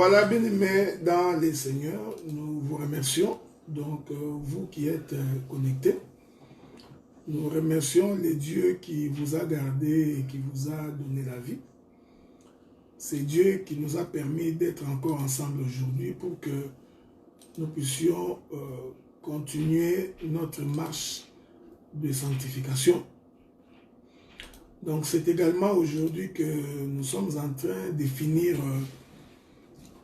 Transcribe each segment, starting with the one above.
Voilà, bien-aimés dans les Seigneurs, nous vous remercions. Donc, vous qui êtes connectés, nous remercions les dieux qui vous a gardé et qui vous a donné la vie. C'est Dieu qui nous a permis d'être encore ensemble aujourd'hui pour que nous puissions continuer notre marche de sanctification. Donc, c'est également aujourd'hui que nous sommes en train de finir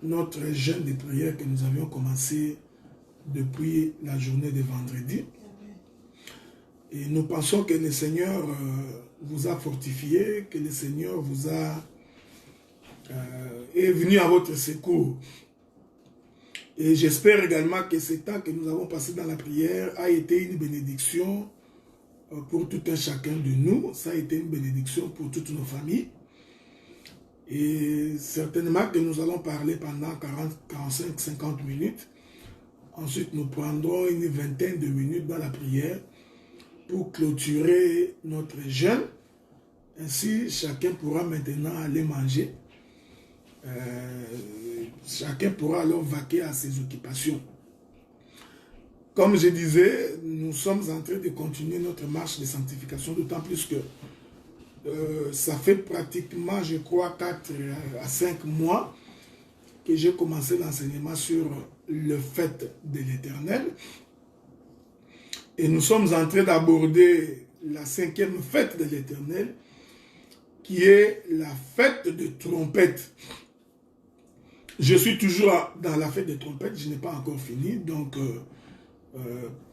notre jeûne de prière que nous avions commencé depuis la journée de vendredi. Et nous pensons que le Seigneur vous a fortifié, que le Seigneur vous a est venu à votre secours. Et j'espère également que ce temps que nous avons passé dans la prière a été une bénédiction pour tout un chacun de nous. Ça a été une bénédiction pour toutes nos familles. Et certainement que nous allons parler pendant 40, 45, 50 minutes. Ensuite, nous prendrons une vingtaine de minutes dans la prière pour clôturer notre jeûne. Ainsi, chacun pourra maintenant aller manger. Chacun pourra alors vaquer à ses occupations. Comme je disais, nous sommes en train de continuer notre marche de sanctification, d'autant plus que ça fait pratiquement, je crois, 4 à 5 mois que j'ai commencé l'enseignement sur le fait de l'Éternel. Et nous sommes en train d'aborder la 5e fête de l'Éternel, qui est la fête de trompette. Je suis toujours dans la fête des trompettes, je n'ai pas encore fini, donc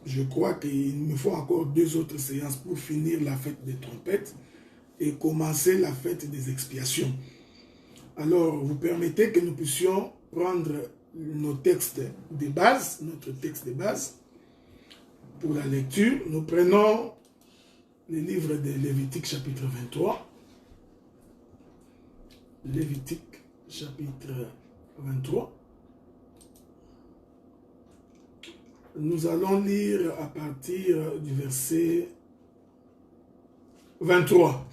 je crois qu'il me faut encore 2 autres séances pour finir la fête des trompettes et commencer la fête des expiations. Alors, vous permettez que nous puissions prendre nos textes de base, notre texte de base, pour la lecture. Nous prenons le livre de Lévitique chapitre 23. Lévitique chapitre 23. Nous allons lire à partir du verset 23.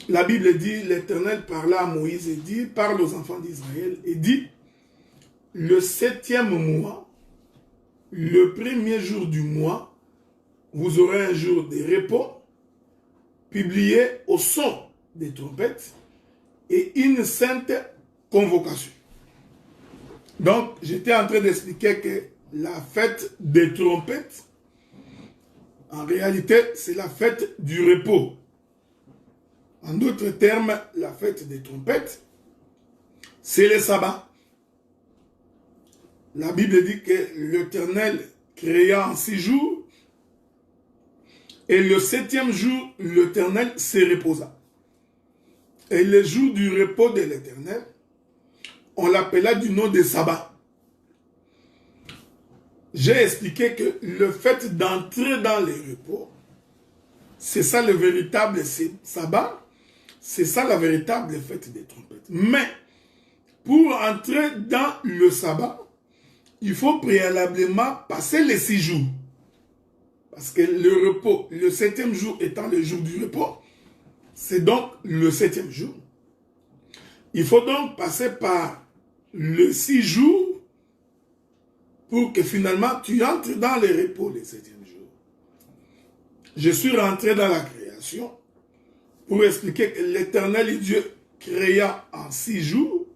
La Bible dit, l'Éternel parla à Moïse et dit, parle aux enfants d'Israël et dit, le 7e mois, le 1er jour du mois, vous aurez un jour de repos, publié au son des trompettes et une sainte convocation. Donc, j'étais en train d'expliquer que la fête des trompettes, en réalité, c'est la fête du repos. En d'autres termes, la fête des trompettes, c'est le sabbat. La Bible dit que l'Éternel créa en 6 jours, et le 7e jour, l'Éternel se reposa. Et le jour du repos de l'Éternel, on l'appela du nom de sabbat. J'ai expliqué que le fait d'entrer dans les repos, c'est ça le véritable sabbat, c'est ça la véritable fête des trompettes. Mais, pour entrer dans le sabbat, il faut préalablement passer les 6 jours. Parce que le repos, le 7e jour étant le jour du repos, c'est donc le 7e jour. Il faut donc passer par le 6 jours pour que finalement tu entres dans les repos le 7e jour. Je suis rentré dans la création pour expliquer que l'Éternel Dieu créa en 6 jours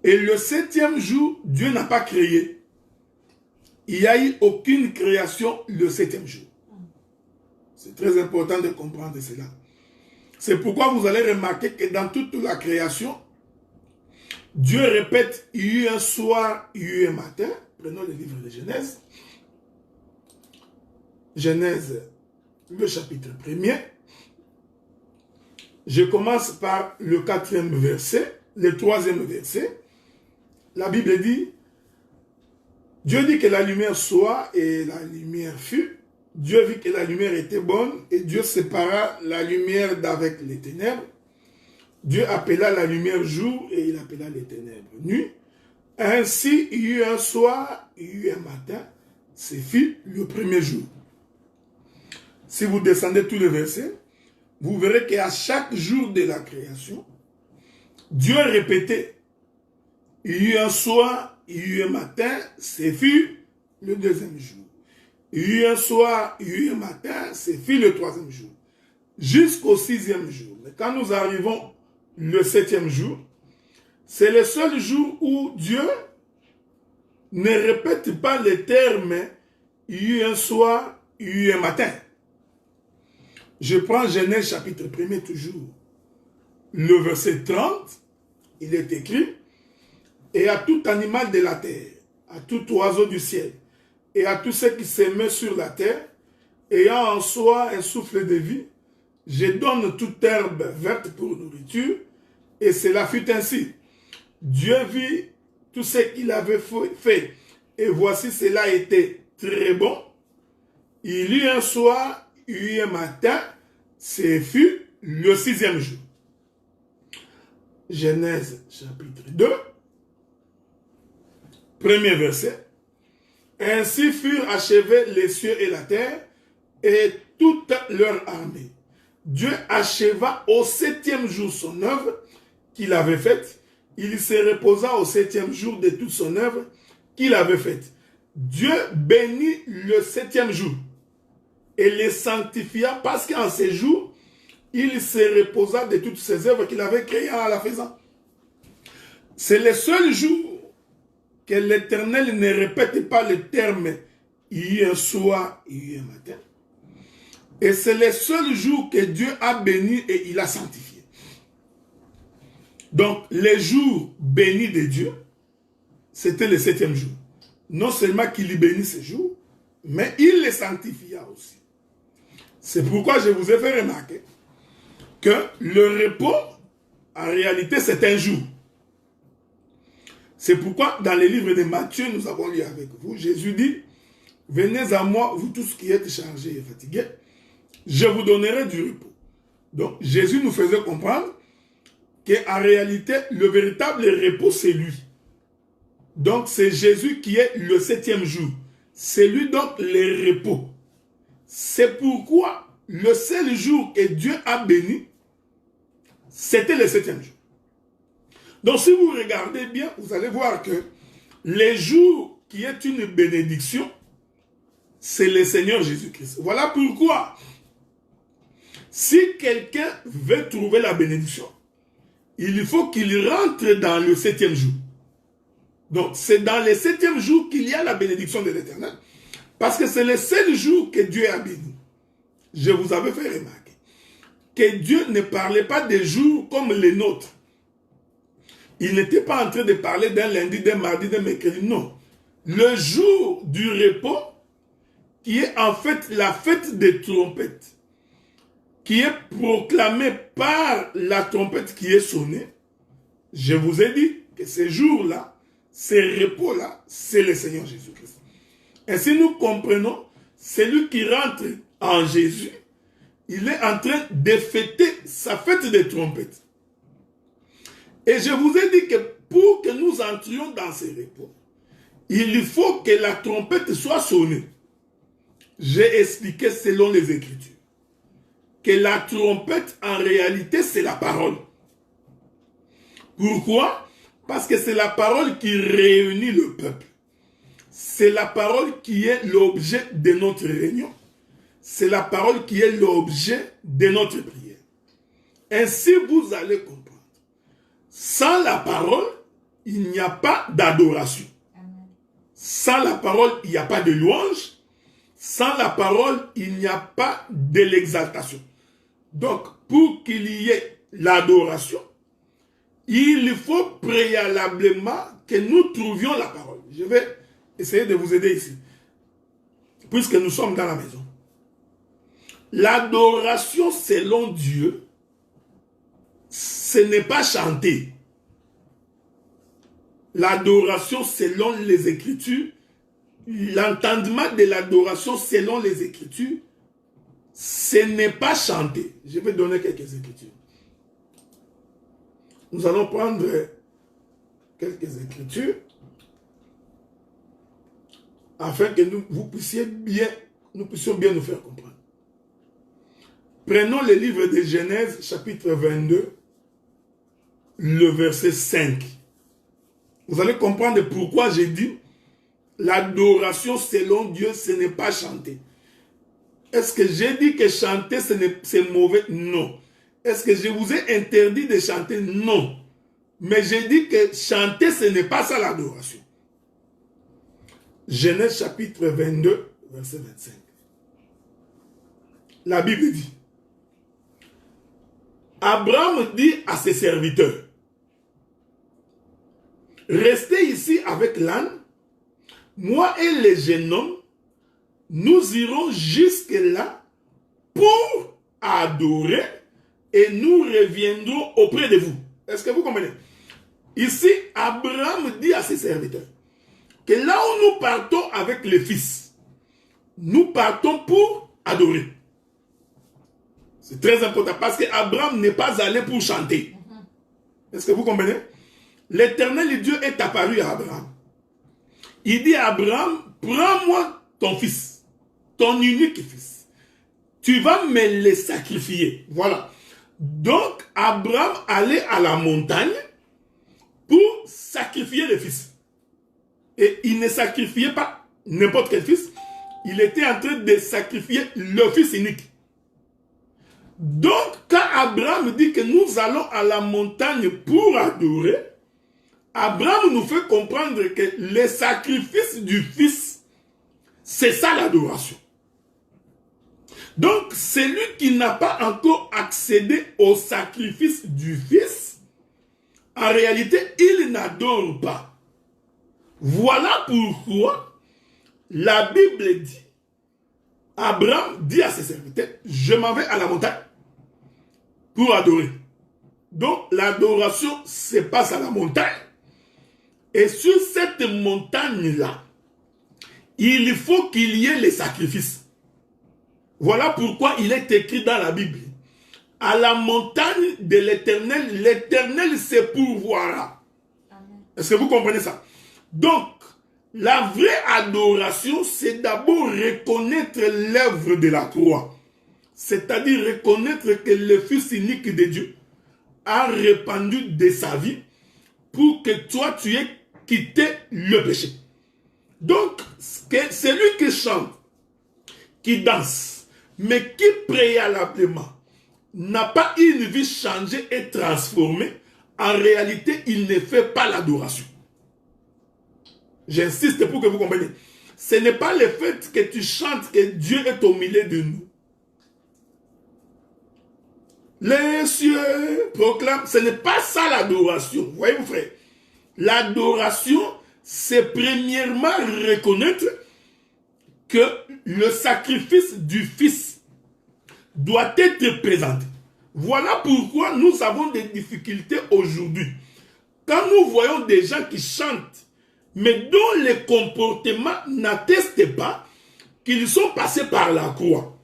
et le 7e jour, Dieu n'a pas créé. Il n'y a eu aucune création le 7e jour. C'est très important de comprendre cela. C'est pourquoi vous allez remarquer que dans toute la création, Dieu répète, il y a eu un soir, il y a eu un matin. Prenons le livre de Genèse. Genèse, le chapitre 1er. Je commence par le 4e verset, le 3e verset. La Bible dit, Dieu dit que la lumière soit et la lumière fut. Dieu vit que la lumière était bonne et Dieu sépara la lumière d'avec les ténèbres. Dieu appela la lumière jour et il appela les ténèbres nuit. Ainsi, il y eut un soir, il y eut un matin. C'est fut le 1er jour. Si vous descendez tous les versets, vous verrez qu'à chaque jour de la création, Dieu répétait. Il y eut un soir, il y eut un matin, ce fut le deuxième jour. Il y eut un soir, il y eut un matin, ce fut le troisième jour. Jusqu'au sixième jour. Mais quand nous arrivons le septième jour, c'est le seul jour où Dieu ne répète pas les termes « il y eut un soir, il y eut un matin ». Je prends Genèse chapitre 1er toujours. Le verset 30, il est écrit « Et à tout animal de la terre, à tout oiseau du ciel, et à tout ce qui s'émeut sur la terre, ayant en soi un souffle de vie, je donne toute herbe verte pour nourriture, et cela fut ainsi. Dieu vit tout ce qu'il avait fait, et voici cela était très bon. Il y eut un soir, il y eut un matin, ce fut le sixième jour. Genèse chapitre 2, premier verset. Ainsi furent achevés les cieux et la terre, et toute leur armée. Dieu acheva au septième jour son œuvre qu'il avait faite. Il se reposa au septième jour de toute son œuvre qu'il avait faite. Dieu bénit le septième jour et les sanctifia parce qu'en ces jours, il se reposa de toutes ses œuvres qu'il avait créées en la faisant. C'est le seul jour que l'Éternel ne répète pas le terme « il y a un soir, il y a un matin ». Et c'est le seul jour que Dieu a béni et il a sanctifié. Donc, les jours bénis de Dieu, c'était le septième jour. Non seulement qu'il y bénit ces jours, mais il les sanctifia aussi. C'est pourquoi je vous ai fait remarquer que le repos, en réalité, c'est un jour. C'est pourquoi, dans les livres de Matthieu, nous avons lu avec vous, Jésus dit, « Venez à moi, vous tous qui êtes chargés et fatigués, je vous donnerai du repos. » Donc, Jésus nous faisait comprendre qu'en réalité, le véritable repos, c'est lui. Donc, c'est Jésus qui est le septième jour. C'est lui donc le repos. C'est pourquoi le seul jour que Dieu a béni, c'était le septième jour. Donc, si vous regardez bien, vous allez voir que les jours qui est une bénédiction, c'est le Seigneur Jésus-Christ. Voilà pourquoi, si quelqu'un veut trouver la bénédiction, il faut qu'il rentre dans le septième jour. Donc, c'est dans le septième jour qu'il y a la bénédiction de l'Éternel. Parce que c'est le seul jour que Dieu a béni. Je vous avais fait remarquer que Dieu ne parlait pas des jours comme les nôtres. Il n'était pas en train de parler d'un lundi, d'un mardi, d'un mercredi. Non. Le jour du repos, qui est en fait la fête des trompettes, qui est proclamée par la trompette qui est sonnée, je vous ai dit que ces jours-là, ces repos-là, c'est le Seigneur Jésus-Christ. Et si nous comprenons, celui qui rentre en Jésus, il est en train de fêter sa fête des trompettes. Et je vous ai dit que pour que nous entrions dans ces repos, il faut que la trompette soit sonnée. J'ai expliqué selon les Écritures que la trompette, en réalité, c'est la parole. Pourquoi? Parce que c'est la parole qui réunit le peuple. C'est la parole qui est l'objet de notre réunion. C'est la parole qui est l'objet de notre prière. Ainsi, vous allez comprendre. Sans la parole, il n'y a pas d'adoration. Sans la parole, il n'y a pas de louange. Sans la parole, il n'y a pas de l'exaltation. Donc, pour qu'il y ait l'adoration, il faut préalablement que nous trouvions la parole. Je vais essayer de vous aider ici, puisque nous sommes dans la maison. L'adoration selon Dieu, ce n'est pas chanter. L'adoration selon les Écritures, l'entendement de l'adoration selon les Écritures, ce n'est pas chanter. Je vais donner quelques Écritures. Nous allons prendre quelques Écritures afin que nous puissions bien nous faire comprendre. Prenons le livre de Genèse, chapitre 22, le verset 5. Vous allez comprendre pourquoi j'ai dit l'adoration selon Dieu, ce n'est pas chanter. Est-ce que j'ai dit que chanter, c'est mauvais? Non. Est-ce que je vous ai interdit de chanter? Non. Mais j'ai dit que chanter, ce n'est pas ça l'adoration. Genèse chapitre 22, verset 25. La Bible dit, Abraham dit à ses serviteurs, restez ici avec l'âne, moi et les jeunes hommes, nous irons jusque là pour adorer et nous reviendrons auprès de vous. Est-ce que vous comprenez? Ici, Abraham dit à ses serviteurs que là où nous partons avec le fils, nous partons pour adorer. C'est très important parce qu'Abraham n'est pas allé pour chanter. Est-ce que vous comprenez? L'Éternel Dieu est apparu à Abraham. Il dit à Abraham, prends-moi ton fils, ton unique fils. Tu vas me le sacrifier. Voilà. Donc, Abraham allait à la montagne pour sacrifier le fils. Et il ne sacrifiait pas n'importe quel fils. Il était en train de sacrifier le fils unique. Donc, quand Abraham dit que nous allons à la montagne pour adorer, Abraham nous fait comprendre que le sacrifice du fils, c'est ça l'adoration. Donc, celui qui n'a pas encore accédé au sacrifice du fils, en réalité, il n'adore pas. Voilà pourquoi la Bible dit, Abraham dit à ses serviteurs, je m'en vais à la montagne pour adorer. Donc, l'adoration se passe à la montagne. Et sur cette montagne-là, il faut qu'il y ait les sacrifices. Voilà pourquoi il est écrit dans la Bible. À la montagne de l'Éternel, l'Éternel se pourvoira. Est-ce que vous comprenez ça? Donc, la vraie adoration, c'est d'abord reconnaître l'œuvre de la croix. C'est-à-dire reconnaître que le Fils unique de Dieu a répandu de sa vie pour que toi, tu aies quitté le péché. Donc, celui qui chante, qui danse, mais qui préalablement n'a pas une vie changée et transformée, en réalité, il ne fait pas l'adoration. J'insiste pour que vous compreniez. Ce n'est pas le fait que tu chantes que Dieu est au milieu de nous. Les cieux proclament, ce n'est pas ça l'adoration. Voyez-vous, frère. L'adoration, c'est premièrement reconnaître que le sacrifice du Fils doit être présenté. Voilà pourquoi nous avons des difficultés aujourd'hui. Quand nous voyons des gens qui chantent, mais dont les comportements n'attestent pas qu'ils sont passés par la croix.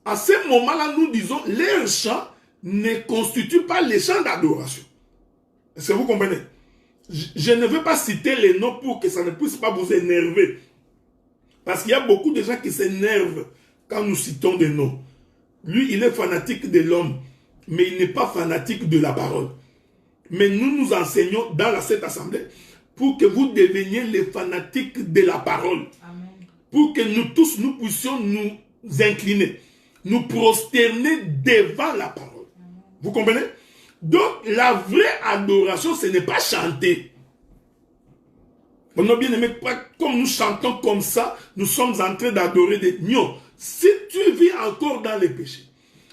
À ce moment-là, nous disons, leur chant ne constitue pas les chants d'adoration. Est-ce que vous comprenez? Je ne veux pas citer les noms pour que ça ne puisse pas vous énerver. Parce qu'il y a beaucoup de gens qui s'énervent quand nous citons des noms. Lui, il est fanatique de l'homme, mais il n'est pas fanatique de la parole. Mais nous nous enseignons dans cette assemblée pour que vous deveniez les fanatiques de la parole. Amen. Pour que nous tous, nous puissions nous incliner, nous prosterner devant la parole. Amen. Vous comprenez? Donc, la vraie adoration, ce n'est pas chanter. Mon bien-aimé, comme nous chantons comme ça, nous sommes en train d'adorer des... Non. Si tu vis encore dans les péchés,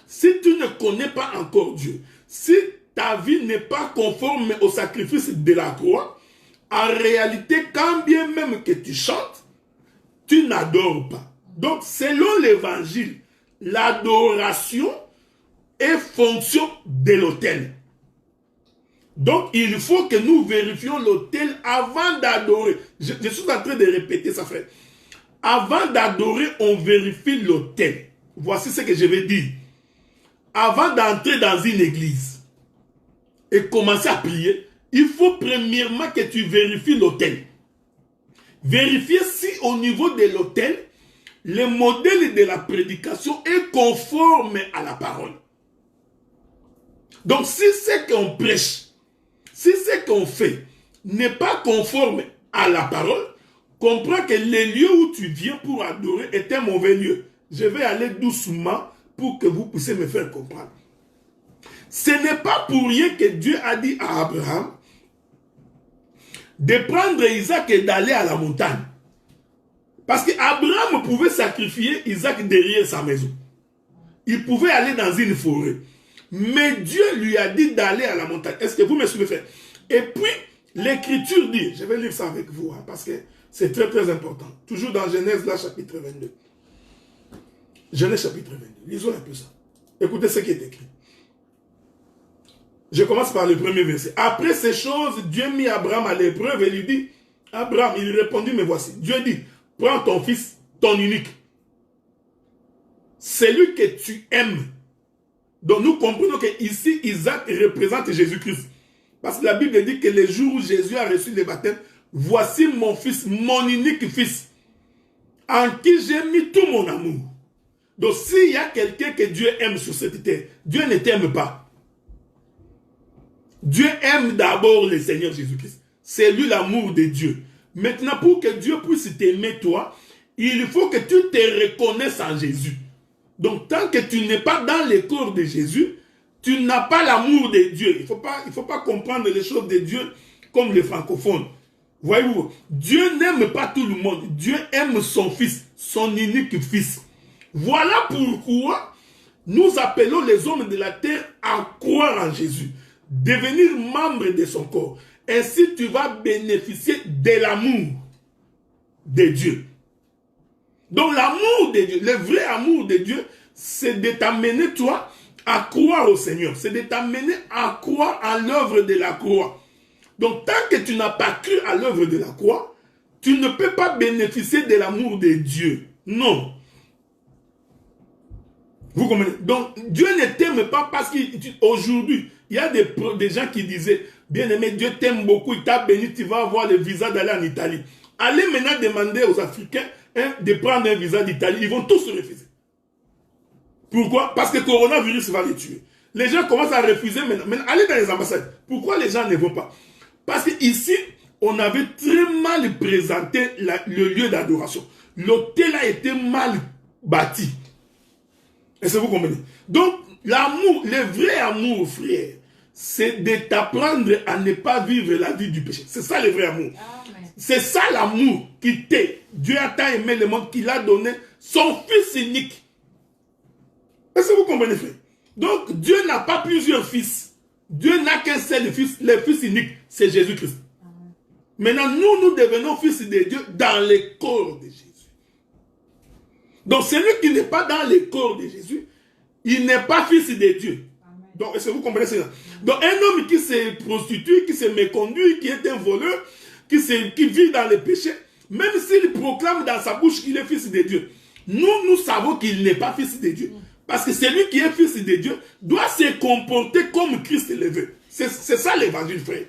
si tu ne connais pas encore Dieu, si ta vie n'est pas conforme au sacrifice de la croix, en réalité, quand bien même que tu chantes, tu n'adores pas. Donc, selon l'évangile, l'adoration est fonction de l'autel. Donc, il faut que nous vérifions l'autel avant d'adorer. Je suis en train de répéter ça, frère. Avant d'adorer, on vérifie l'autel. Voici ce que je vais dire. Avant d'entrer dans une église et commencer à prier, il faut premièrement que tu vérifies l'autel. Vérifier si au niveau de l'autel, le modèle de la prédication est conforme à la parole. Donc si ce qu'on prêche, ton fait n'est pas conforme à la parole, comprends que le lieu où tu viens pour adorer est un mauvais lieu. Je vais aller doucement pour que vous puissiez me faire comprendre. Ce n'est pas pour rien que Dieu a dit à Abraham de prendre Isaac et d'aller à la montagne. Parce qu'Abraham pouvait sacrifier Isaac derrière sa maison. Il pouvait aller dans une forêt. Mais Dieu lui a dit d'aller à la montagne. Est-ce que vous me suivez, frère? Et puis, l'Écriture dit, je vais lire ça avec vous, hein, parce que c'est très très important. Toujours dans Genèse, là, chapitre 22. Genèse, chapitre 22. Lisons un peu ça. Écoutez ce qui est écrit. Je commence par le premier verset. Après ces choses, Dieu mit Abraham à l'épreuve et lui dit, Abraham, il répondit, mais voici. Dieu dit, prends ton fils, ton unique, celui que tu aimes. Donc nous comprenons que ici, Isaac représente Jésus-Christ. Parce que la Bible dit que le jour où Jésus a reçu le baptême, voici mon fils, mon unique fils, en qui j'ai mis tout mon amour. Donc s'il y a quelqu'un que Dieu aime sur cette terre, Dieu ne t'aime pas. Dieu aime d'abord le Seigneur Jésus-Christ. C'est lui l'amour de Dieu. Maintenant, pour que Dieu puisse t'aimer toi, il faut que tu te reconnaisses en Jésus. Donc, tant que tu n'es pas dans le corps de Jésus, tu n'as pas l'amour de Dieu. Il ne faut pas comprendre les choses de Dieu comme les francophones. Voyez-vous, Dieu n'aime pas tout le monde. Dieu aime son fils, son unique fils. Voilà pourquoi nous appelons les hommes de la terre à croire en Jésus, devenir membre de son corps. Ainsi, tu vas bénéficier de l'amour de Dieu. Donc, l'amour de Dieu, le vrai amour de Dieu, c'est de t'amener, toi, à croire au Seigneur. C'est de t'amener à croire à l'œuvre de la croix. Donc, tant que tu n'as pas cru à l'œuvre de la croix, tu ne peux pas bénéficier de l'amour de Dieu. Non. Vous comprenez? Donc, Dieu ne t'aime pas parce qu'aujourd'hui, il y a des gens qui disaient, bien-aimé, Dieu t'aime beaucoup, il t'a béni, tu vas avoir le visa d'aller en Italie. Allez maintenant demander aux Africains de prendre un visa d'Italie, ils vont tous se refuser. Pourquoi? Parce que le coronavirus va les tuer. Les gens commencent à refuser maintenant. Maintenant, allez dans les ambassades. Pourquoi les gens ne vont pas? Parce qu'ici, on avait très mal présenté le lieu d'adoration. L'hôtel a été mal bâti. Est-ce que vous comprenez? Donc, l'amour, le vrai amour, frère, c'est de t'apprendre à ne pas vivre la vie du péché. C'est ça le vrai amour. C'est ça l'amour qui t'est. Dieu a tant aimé le monde qu'il a donné son fils unique. Est-ce que vous comprenez, frère? Donc, Dieu n'a pas plusieurs fils. Dieu n'a qu'un seul fils, le fils unique, c'est Jésus-Christ. Maintenant, nous devenons fils de Dieu dans le corps de Jésus. Donc, celui qui n'est pas dans le corps de Jésus, il n'est pas fils de Dieu. Amen. Donc, est-ce que vous comprenez cela? Donc, un homme qui se prostitue, qui se méconduit, qui est un voleur, qui vit dans le péché, même s'il proclame dans sa bouche qu'il est fils de Dieu, nous savons qu'il n'est pas fils de Dieu. Parce que celui qui est fils de Dieu doit se comporter comme Christ le veut. C'est ça l'évangile, frère.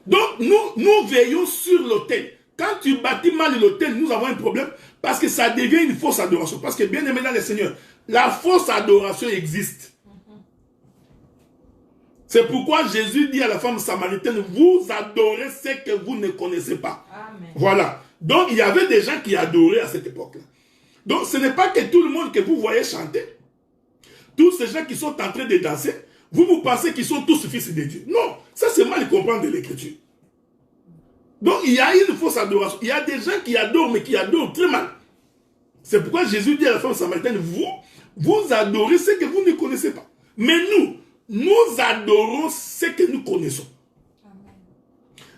Donc, nous veillons sur l'autel. Quand tu bâtis mal l'autel, nous avons un problème parce que ça devient une fausse adoration. Parce que bien aimé dans le Seigneur, la fausse adoration existe. C'est pourquoi Jésus dit à la femme samaritaine, vous adorez ce que vous ne connaissez pas. Amen. Voilà. Donc, il y avait des gens qui adoraient à cette époque-là. Donc, ce n'est pas que tout le monde que vous voyez chanter, tous ces gens qui sont en train de danser, vous pensez qu'ils sont tous fils de Dieu. Non, ça c'est mal comprendre de l'écriture. Donc, il y a une fausse adoration. Il y a des gens qui adorent, mais qui adorent très mal. C'est pourquoi Jésus dit à la femme samaritaine, vous adorez ce que vous ne connaissez pas. Mais nous adorons ce que nous connaissons.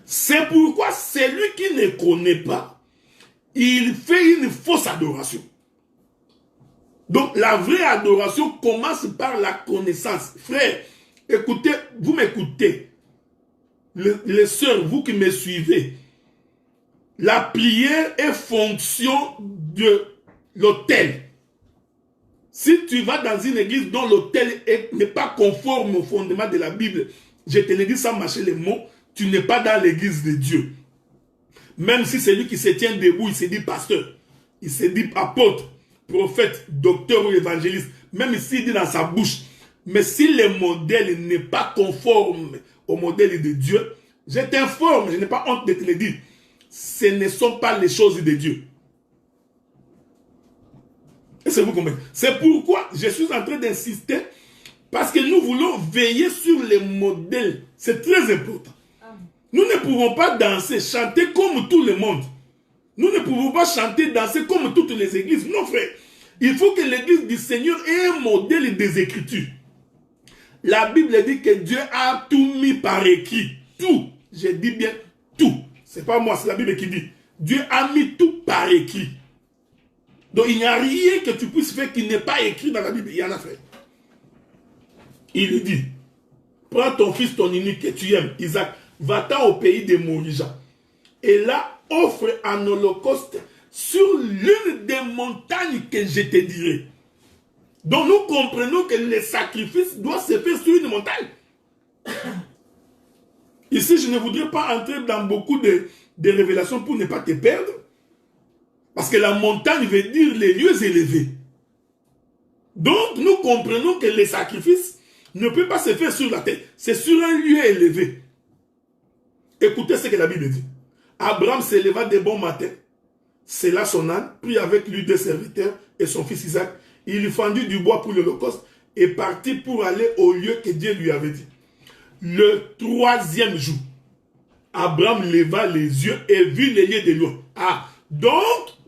C'est pourquoi celui qui ne connaît pas, il fait une fausse adoration. Donc, la vraie adoration commence par la connaissance. Frère, écoutez, vous m'écoutez. Les sœurs, vous qui me suivez, la prière est fonction de l'autel. Si tu vas dans une église dont l'autel n'est pas conforme au fondement de la Bible, je te le dis sans mâcher les mots, tu n'es pas dans l'église de Dieu. Même si celui qui se tient debout, il se dit pasteur, il se dit apôtre, prophète, docteur ou évangéliste, même s'il dit dans sa bouche, mais si le modèle n'est pas conforme au modèle de Dieu, je t'informe, je n'ai pas honte de te le dire, ce ne sont pas les choses de Dieu. Est-ce que vous comprenez? C'est pourquoi je suis en train d'insister, parce que nous voulons veiller sur les modèles. C'est très important. Nous ne pouvons pas danser, chanter comme tout le monde. Nous ne pouvons pas chanter, danser comme toutes les églises. Non, frère. Il faut que l'église du Seigneur ait un modèle des Écritures. La Bible dit que Dieu a tout mis par écrit. Tout. Je dis bien tout. C'est pas moi, c'est la Bible qui dit. Dieu a mis tout par écrit. Donc il n'y a rien que tu puisses faire qui n'est pas écrit dans la Bible. Il y en a fait. Il dit, prends ton fils, ton unique que tu aimes, Isaac, va-t'en au pays des Morija. Et là, offre un holocauste sur l'une des montagnes que je te dirai. Donc nous comprenons que le sacrifice doit se faire sur une montagne. Ici, je ne voudrais pas entrer dans beaucoup de révélations pour ne pas te perdre. Parce que la montagne veut dire les lieux élevés. Donc nous comprenons que le sacrifice ne peut pas se faire sur la terre. C'est sur un lieu élevé. Écoutez ce que la Bible dit. Abraham s'éleva de bon matin, sella son âne, prit avec lui deux serviteurs et son fils Isaac. Il lui fendit du bois pour l'holocauste et partit pour aller au lieu que Dieu lui avait dit. Le troisième jour, Abraham leva les yeux et vit les lieux de loin. Ah, donc,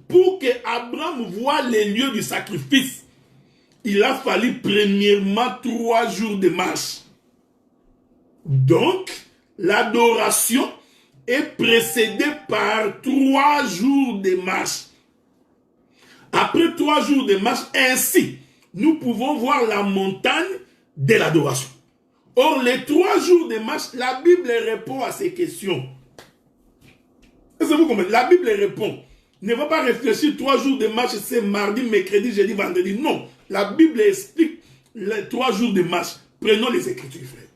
pour que Abraham voie les lieux du sacrifice, il a fallu premièrement 3 jours de marche. Donc, l'adoration est précédée par 3 jours de marche. Après 3 jours de marche, ainsi, nous pouvons voir la montagne de l'adoration. Or, les 3 jours de marche, la Bible répond à ces questions. Est-ce que vous comprenez? La Bible répond. Ne va pas réfléchir 3 jours de marche, c'est mardi, mercredi, jeudi, vendredi. Non. La Bible explique les 3 jours de marche. Prenons les Écritures, frère.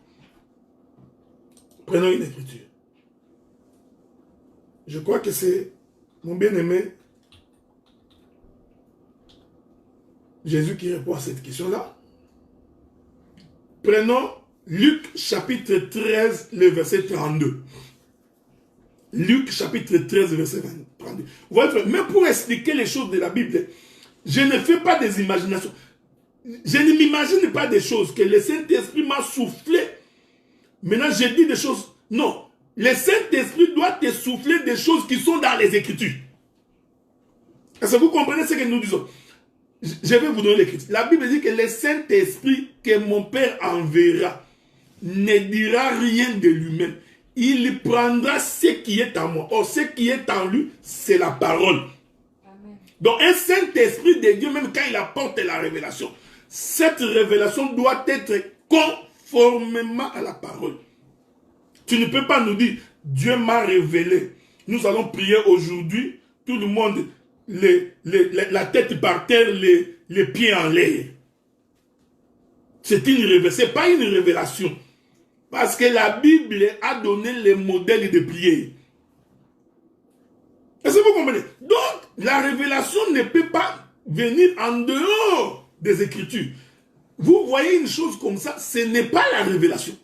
Prenons une Écriture. Je crois que c'est mon bien-aimé Jésus qui répond à cette question-là. Prenons Luc chapitre 13, le verset 32. Luc chapitre 13, verset 32. Vous voyez, mais pour expliquer les choses de la Bible, je ne fais pas des imaginations. Je ne m'imagine pas des choses que le Saint-Esprit m'a soufflé. Maintenant, je dis des choses. Non. Le Saint-Esprit doit te souffler des choses qui sont dans les Écritures. Est-ce que vous comprenez ce que nous disons? Je vais vous donner l'écriture. La Bible dit que le Saint-Esprit que mon Père enverra ne dira rien de lui-même. Il prendra ce qui est en moi. Or, ce qui est en lui, c'est la parole. Amen. Donc, un Saint-Esprit de Dieu, même quand il apporte la révélation, cette révélation doit être conformément à la parole. Tu ne peux pas nous dire, Dieu m'a révélé. Nous allons prier aujourd'hui, tout le monde, la tête par terre, les pieds en l'air. C'est une révélation, ce n'est pas une révélation. Parce que la Bible a donné les modèles de prière. Est-ce que vous comprenez? Donc, la révélation ne peut pas venir en dehors des Écritures. Vous voyez une chose comme ça, ce n'est pas la révélation.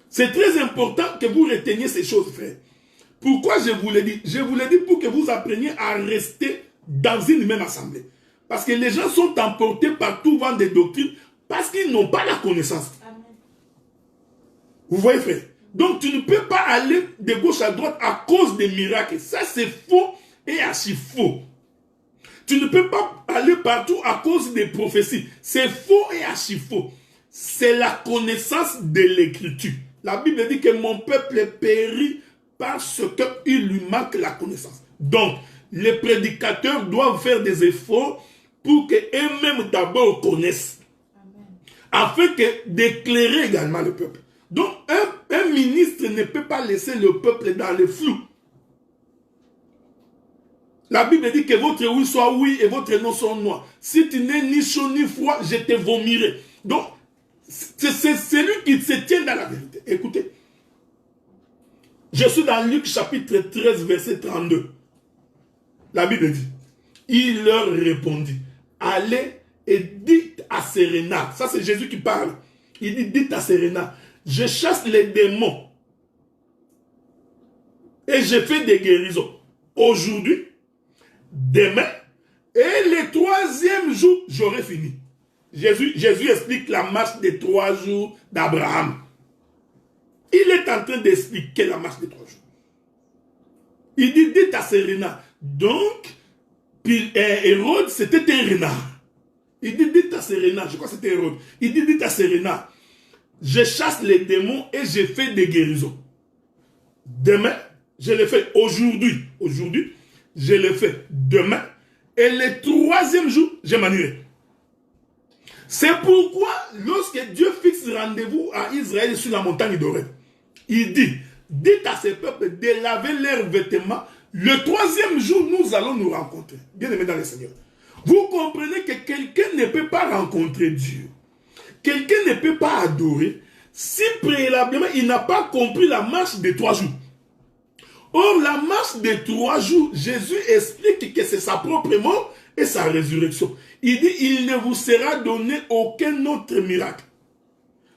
C'est très important que vous reteniez ces choses, frère. Pourquoi je vous l'ai dit? Je vous l'ai dit pour que vous appreniez à rester dans une même assemblée. Parce que les gens sont emportés par tout vent de doctrine parce qu'ils n'ont pas la connaissance. Amen. Vous voyez, frère? Donc, tu ne peux pas aller de gauche à droite à cause des miracles. Ça, c'est faux et archi faux. Tu ne peux pas aller partout à cause des prophéties. C'est faux et archi faux. C'est la connaissance de l'Écriture. La Bible dit que mon peuple périt parce qu'il lui manque la connaissance. Donc, les prédicateurs doivent faire des efforts pour qu'eux-mêmes d'abord connaissent. Amen. Afin d'éclairer également le peuple. Donc, un ministre ne peut pas laisser le peuple dans le flou. La Bible dit que votre oui soit oui et votre non soit non. Si tu n'es ni chaud ni froid, je te vomirai. Donc, c'est celui qui se tient dans la vérité. Écoutez. Je suis dans Luc chapitre 13, verset 32. La Bible dit, il leur répondit, allez et dites à Séréna. Ça c'est Jésus qui parle. Il dit, dites à Séréna, je chasse les démons et je fais des guérisons. Aujourd'hui, demain, et le troisième jour, j'aurai fini. Jésus explique la marche des 3 jours d'Abraham. Il est en train d'expliquer la marche des 3 jours. Il dit, dites à Serena. Donc, Hérode, c'était un renard. Il dit, dites à Serena, je crois que c'était Hérode. Il dit, dites à Serena, je chasse les démons et je fais des guérisons. Demain, je le fais aujourd'hui. Aujourd'hui, je le fais demain. Et le troisième jour, je m'annulerai. C'est pourquoi, lorsque Dieu fixe rendez-vous à Israël sur la montagne d'Oreb, il dit, dites à ces peuples de laver leurs vêtements. Le troisième jour, nous allons nous rencontrer. Bien aimé dans le Seigneur. Vous comprenez que quelqu'un ne peut pas rencontrer Dieu. Quelqu'un ne peut pas adorer si préalablement il n'a pas compris la marche des 3 jours. Or, la marche des 3 jours, Jésus explique que c'est sa propre mort et sa résurrection. Il dit, il ne vous sera donné aucun autre miracle,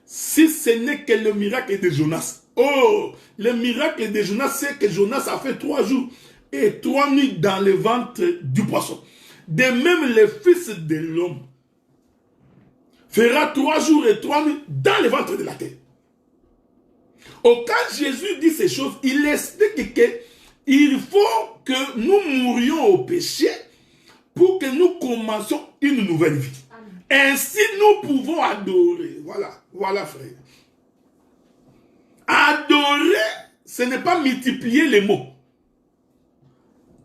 si ce n'est que le miracle de Jonas. Oh, le miracle de Jonas, c'est que Jonas a fait 3 jours et 3 nuits dans le ventre du poisson. De même, le Fils de l'homme fera 3 jours et 3 nuits dans le ventre de la terre. Oh, quand Jésus dit ces choses, il explique qu'il faut que nous mourions au péché pour que nous commencions une nouvelle vie. Amen. Ainsi, nous pouvons adorer. Voilà, frère. Adorer, ce n'est pas multiplier les mots.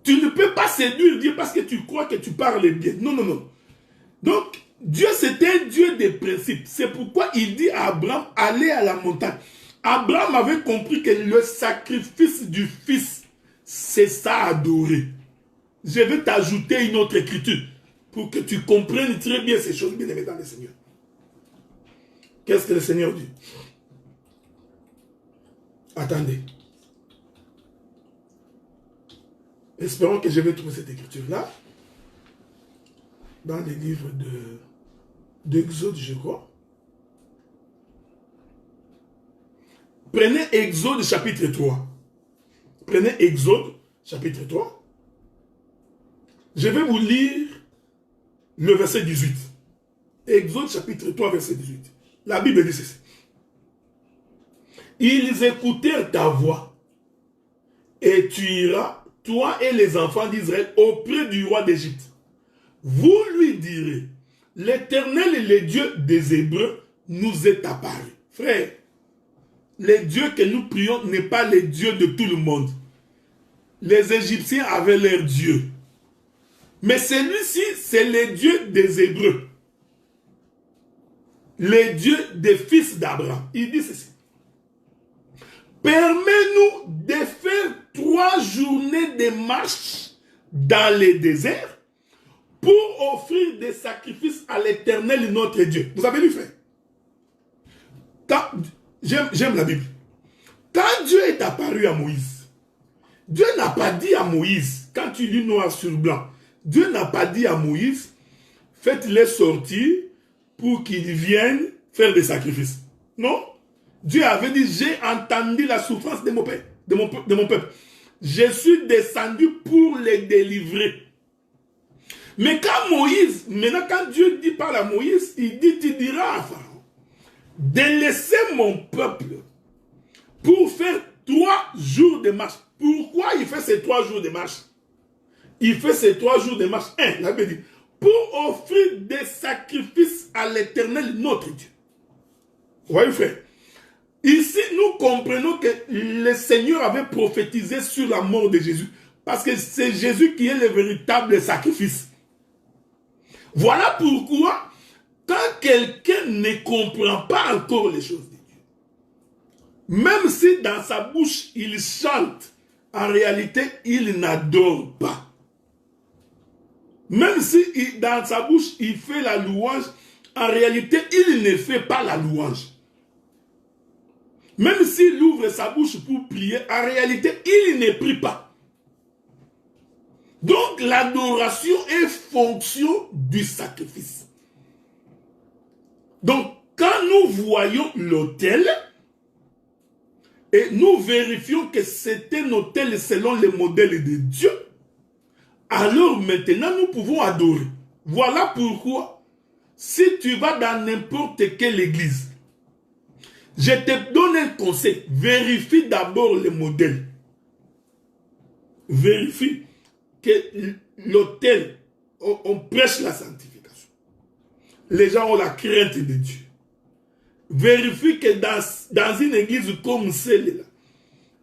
Tu ne peux pas séduire Dieu parce que tu crois que tu parles bien. Non, non, non. Donc, Dieu, c'est un Dieu des principes. C'est pourquoi il dit à Abraham, allez à la montagne. Abraham avait compris que le sacrifice du Fils, c'est ça adorer. Je vais t'ajouter une autre écriture pour que tu comprennes très bien ces choses, bien aimé dans le Seigneur. Qu'est-ce que le Seigneur dit? Attendez. Espérons que je vais trouver cette écriture-là dans les livres d'Exode, je crois. Prenez Exode chapitre 3. Prenez Exode chapitre 3. Je vais vous lire le verset 18. Exode chapitre 3, verset 18. La Bible dit ceci. Ils écoutèrent ta voix et tu iras, toi et les enfants d'Israël, auprès du roi d'Égypte. Vous lui direz, l'Éternel, le Dieu des Hébreux, nous est apparu. Frère, le Dieu que nous prions n'est pas le Dieu de tout le monde. Les Égyptiens avaient leur Dieu. Mais celui-ci, c'est le Dieu des Hébreux. Le Dieu des fils d'Abraham. Il dit ceci. Permets-nous de faire 3 journées de marche dans le désert pour offrir des sacrifices à l'Éternel notre Dieu. Vous avez lu, frère? J'aime la Bible. Quand Dieu est apparu à Moïse, Dieu n'a pas dit à Moïse, quand tu lis noir sur blanc, Dieu n'a pas dit à Moïse, faites-les sortir pour qu'ils viennent faire des sacrifices. Non. Dieu avait dit, j'ai entendu la souffrance de mon peuple. Je suis descendu pour les délivrer. Mais quand Dieu dit par à Moïse, il dit, tu diras à Pharaon, de laisser mon peuple pour faire 3 jours de marche. Pourquoi il fait ces 3 jours de marche? Il fait ces 3 jours de marche. La Bible dit, pour offrir des sacrifices à l'Éternel, notre Dieu. Vous voyez, frère? Ici, nous comprenons que le Seigneur avait prophétisé sur la mort de Jésus. Parce que c'est Jésus qui est le véritable sacrifice. Voilà pourquoi, quand quelqu'un ne comprend pas encore les choses de Dieu, même si dans sa bouche il chante, en réalité, il n'adore pas. Même si dans sa bouche il fait la louange, en réalité, il ne fait pas la louange. Même s'il ouvre sa bouche pour prier, en réalité, il ne prie pas. Donc, l'adoration est fonction du sacrifice. Donc, quand nous voyons l'autel, et nous vérifions que c'était noté selon les modèles de Dieu, alors maintenant nous pouvons adorer. Voilà pourquoi, si tu vas dans n'importe quelle église, je te donne un conseil, vérifie d'abord les modèles. Vérifie que l'autel, on prêche la sanctification. Les gens ont la crainte de Dieu. Vérifie que dans une église comme celle-là,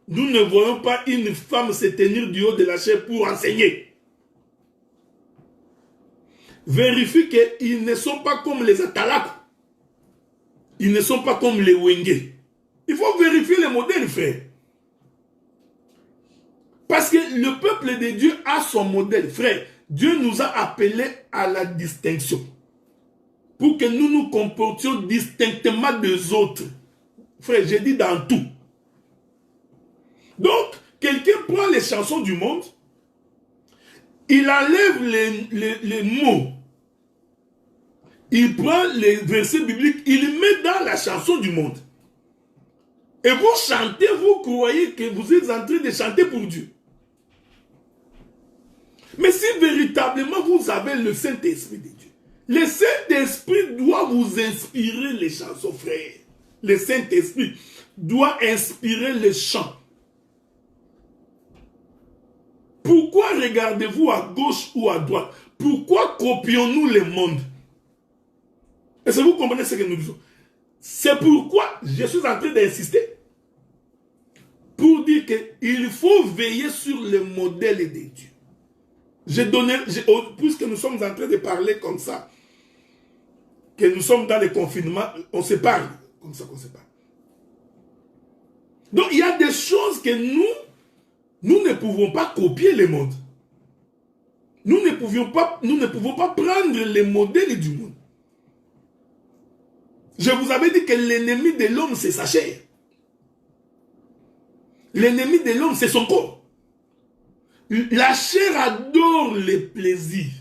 nous ne voyons pas une femme se tenir du haut de la chaise pour enseigner. Vérifie qu'ils ne sont pas comme les Atalaks. Ils ne sont pas comme les Wenge. Il faut vérifier les modèles, frère. Parce que le peuple de Dieu a son modèle, frère. Dieu nous a appelés à la distinction. Pour que nous nous comportions distinctement des autres. Frère, j'ai dit dans tout. Donc, quelqu'un prend les chansons du monde, il enlève les mots, il prend les versets bibliques, il met dans la chanson du monde. Et vous chantez, vous croyez que vous êtes en train de chanter pour Dieu. Mais si véritablement vous avez le Saint-Esprit de Dieu, le Saint-Esprit doit vous inspirer les chansons, frère. Le Saint-Esprit doit inspirer les chants. Pourquoi regardez-vous à gauche ou à droite? Pourquoi copions-nous le monde? Est-ce que vous comprenez ce que nous disons? C'est pourquoi je suis en train d'insister pour dire qu'il faut veiller sur le modèle de Dieu. Puisque nous sommes en train de parler comme ça, que nous sommes dans le confinement, on se parle comme ça qu'on se parle. Donc il y a des choses que nous ne pouvons pas copier le monde. Nous ne pouvons pas prendre les modèles du monde. Je vous avais dit que l'ennemi de l'homme, c'est sa chair. L'ennemi de l'homme, c'est son corps. La chair adore les plaisirs.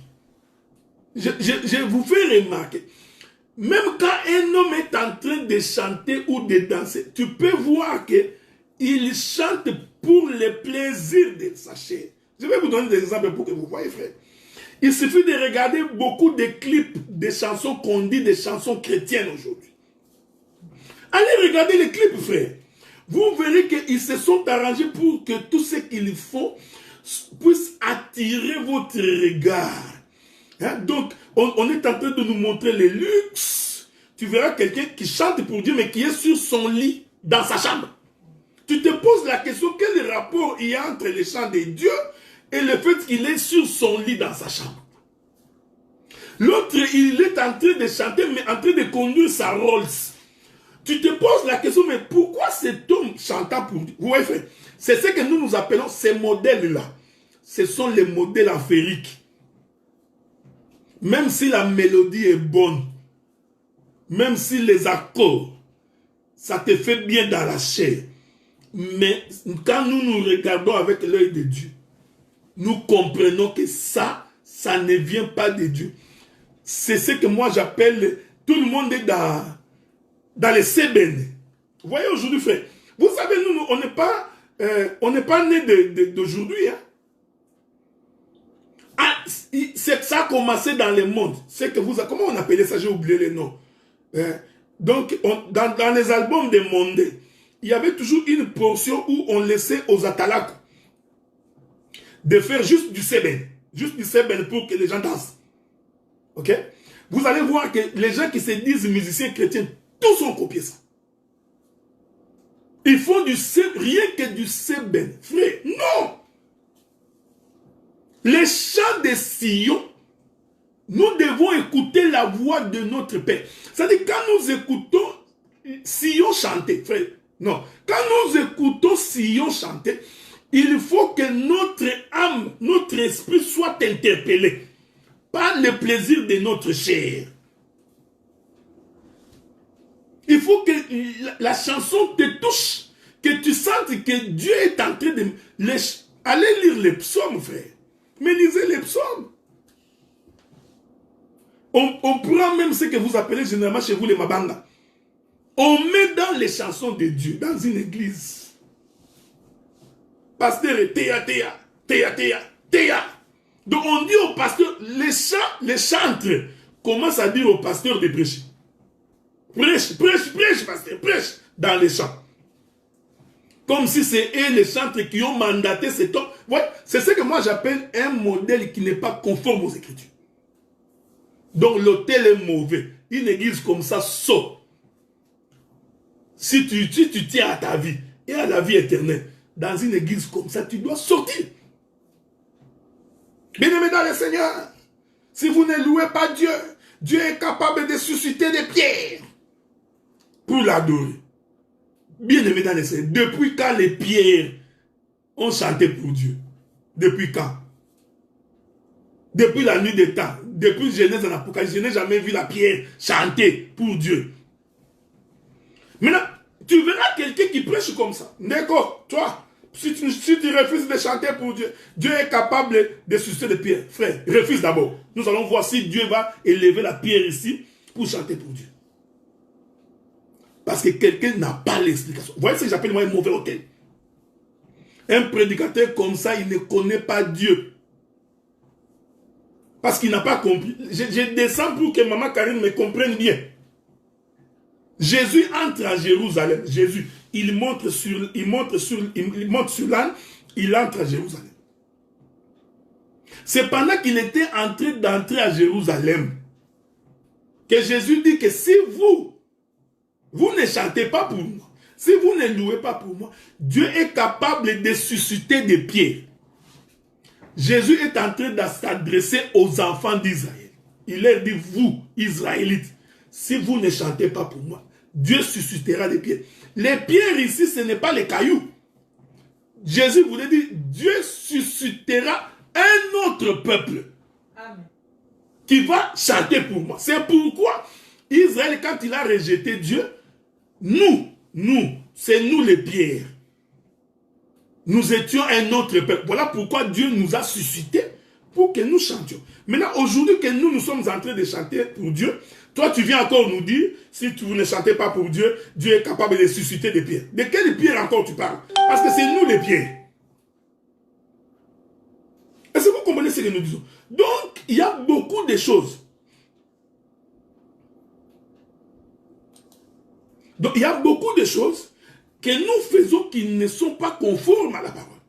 Je vous fais remarquer. Même quand un homme est en train de chanter ou de danser, tu peux voir qu'il chante pour le plaisir de sa chair. Je vais vous donner des exemples pour que vous voyez, frère. Il suffit de regarder beaucoup de clips, des chansons qu'on dit, des chansons chrétiennes aujourd'hui. Allez regarder les clips, frère. Vous verrez qu'ils se sont arrangés pour que tout ce qu'ils font puisse attirer votre regard. Hein? Donc, on est en train de nous montrer le luxe. Tu verras quelqu'un qui chante pour Dieu, mais qui est sur son lit, dans sa chambre. Tu te poses la question, quel rapport il y a entre le chant de Dieu et le fait qu'il est sur son lit dans sa chambre? L'autre, il est en train de chanter, mais en train de conduire sa Rolls. Tu te poses la question, mais pourquoi cet homme chantant pour Dieu? Vous voyez, frère, c'est ce que nous appelons ces modèles-là. Ce sont les modèles affériques. Même si la mélodie est bonne, même si les accords, ça te fait bien dans la chair. Mais quand nous nous regardons avec l'œil de Dieu, nous comprenons que ça ne vient pas de Dieu. C'est ce que moi j'appelle, tout le monde est dans les sébènes. Vous voyez aujourd'hui, frère, vous savez, nous, on n'est pas né d'aujourd'hui. Hein? Ah, ça a commencé dans le monde. C'est que comment on appelait ça? J'ai oublié les noms. Donc, dans les albums des mondes, il y avait toujours une portion où on laissait aux Atalaks de faire juste du sébène. Juste du sébène pour que les gens dansent. Ok? Vous allez voir que les gens qui se disent musiciens chrétiens, tous ont copié ça. Ils font rien que du sébène. Frère, non! Les chants de Sion, nous devons écouter la voix de notre Père. C'est-à-dire, quand nous écoutons Sion chanter, frère, non. Quand nous écoutons Sion chanter, il faut que notre âme, notre esprit soit interpellé par le plaisir de notre chair. Il faut que la chanson te touche, que tu sentes que Dieu est en train de... Allez lire les psaumes, frère. Mais lisez les psaumes. On prend même ce que vous appelez généralement chez vous les mabanga. On met dans les chansons de Dieu, dans une église. pasteur est théa, théa, théa, théa, théa. Donc on dit au pasteur, les chantres commencent à dire au pasteur de prêcher. Prêche, prêche, prêche, pasteur, prêche dans les champs. Comme si c'est eux les chantres qui ont mandaté cet homme. Ouais, c'est ce que moi j'appelle un modèle qui n'est pas conforme aux Écritures. Donc l'autel est mauvais. Une église comme ça saute. Si tu tiens à ta vie et à la vie éternelle, dans une église comme ça, tu dois sortir. Bien-aimés dans le Seigneur, si vous ne louez pas Dieu, Dieu est capable de susciter des pierres pour l'adorer. Bien-aimés dans le Seigneur, depuis quand les pierres ont chanté pour Dieu? Depuis quand? Depuis la nuit des temps, depuis Genèse en Apocalypse, je n'ai jamais vu la pierre chanter pour Dieu. Maintenant, tu verras quelqu'un qui prêche comme ça. D'accord, toi, si tu refuses de chanter pour Dieu, Dieu est capable de susciter des pierres. Frère, refuse d'abord. Nous allons voir si Dieu va élever la pierre ici pour chanter pour Dieu. Parce que quelqu'un n'a pas l'explication. Vous voyez ce que j'appelle moi un mauvais autel. Un prédicateur comme ça, il ne connaît pas Dieu. Parce qu'il n'a pas compris. Je descends pour que Maman Karine me comprenne bien. Jésus entre à Jérusalem. Jésus, il monte sur l'âne, il entre à Jérusalem. C'est pendant qu'il était en train d'entrer à Jérusalem que Jésus dit que si vous ne chantez pas pour moi, si vous ne louez pas pour moi, Dieu est capable de susciter des pierres. Jésus est en train de s'adresser aux enfants d'Israël. Il leur dit, vous, Israélites, si vous ne chantez pas pour moi, Dieu suscitera des pierres. Les pierres ici, ce n'est pas les cailloux. Jésus voulait dire, Dieu suscitera un autre peuple. Amen. Qui va chanter pour moi. C'est pourquoi Israël, quand il a rejeté Dieu, c'est nous les pierres. Nous étions un autre peuple. Voilà pourquoi Dieu nous a suscités pour que nous chantions. Maintenant, aujourd'hui que nous sommes en train de chanter pour Dieu, toi tu viens encore nous dire, si vous ne chantez pas pour Dieu, Dieu est capable de susciter des pierres. De quelles pierres encore tu parles? Parce que c'est nous les pierres. Est-ce que vous comprenez ce que nous disons? Donc, il y a beaucoup de choses. Donc, il y a beaucoup de choses que nous faisons qui ne sont pas conformes à la parole.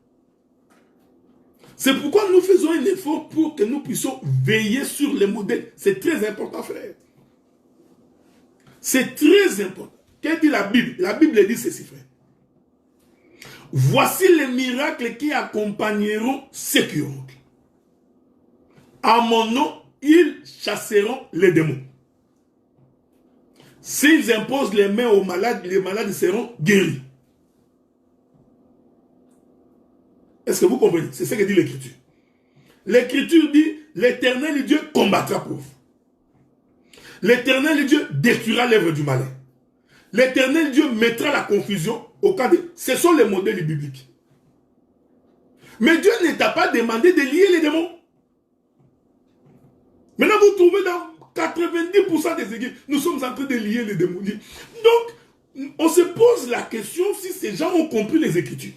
C'est pourquoi nous faisons un effort pour que nous puissions veiller sur les modèles. C'est très important, frère. C'est très important. Qu'est-ce que dit la Bible? La Bible dit ceci, frère. Voici les miracles qui accompagneront ceux qui ont. À mon nom, ils chasseront les démons. S'ils imposent les mains aux malades, les malades seront guéris. Est-ce que vous comprenez? C'est ce que dit l'Écriture. L'Écriture dit, l'Éternel Dieu combattra pour vous. L'Éternel Dieu détruira l'œuvre du malin. L'Éternel Dieu mettra la confusion au camp de... Ce sont les modèles bibliques. Mais Dieu ne t'a pas demandé de lier les démons. Maintenant, vous trouvez dans 90% des églises, nous sommes en train de lier les démons. Donc, on se pose la question si ces gens ont compris les Écritures.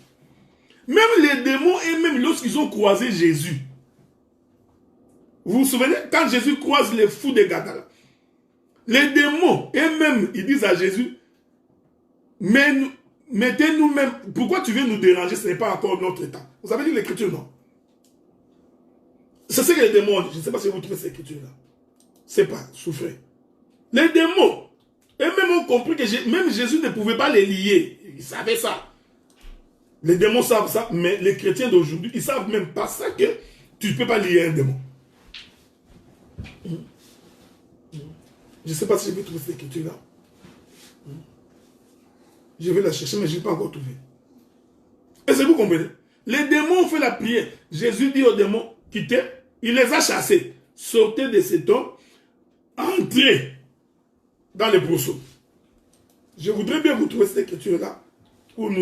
Même les démons, et même lorsqu'ils ont croisé Jésus. Vous vous souvenez, quand Jésus croise les fous de Gadara, les démons, et même, ils disent à Jésus, mais mettez-nous même, pourquoi tu viens nous déranger, ce n'est pas encore notre temps. Vous avez dit l'Écriture, non? C'est ce que les démons disent. Je ne sais pas si vous trouvez cette Écriture-là. C'est pas, souffrez. Les démons, et même ont compris que même Jésus ne pouvait pas les lier. Ils savaient ça. Les démons savent ça, mais les chrétiens d'aujourd'hui, ils ne savent même pas ça que tu ne peux pas lier un démon. Je ne sais pas si je vais trouver cette écriture-là. Je vais la chercher, mais je n'ai pas encore trouvé. Est-ce que vous comprenez? Les démons ont fait la prière. Jésus dit aux démons, quittez, il les a chassés. Sortez de cet homme, entrez dans les brousseaux. Je voudrais bien vous trouver cette écriture-là pour nous.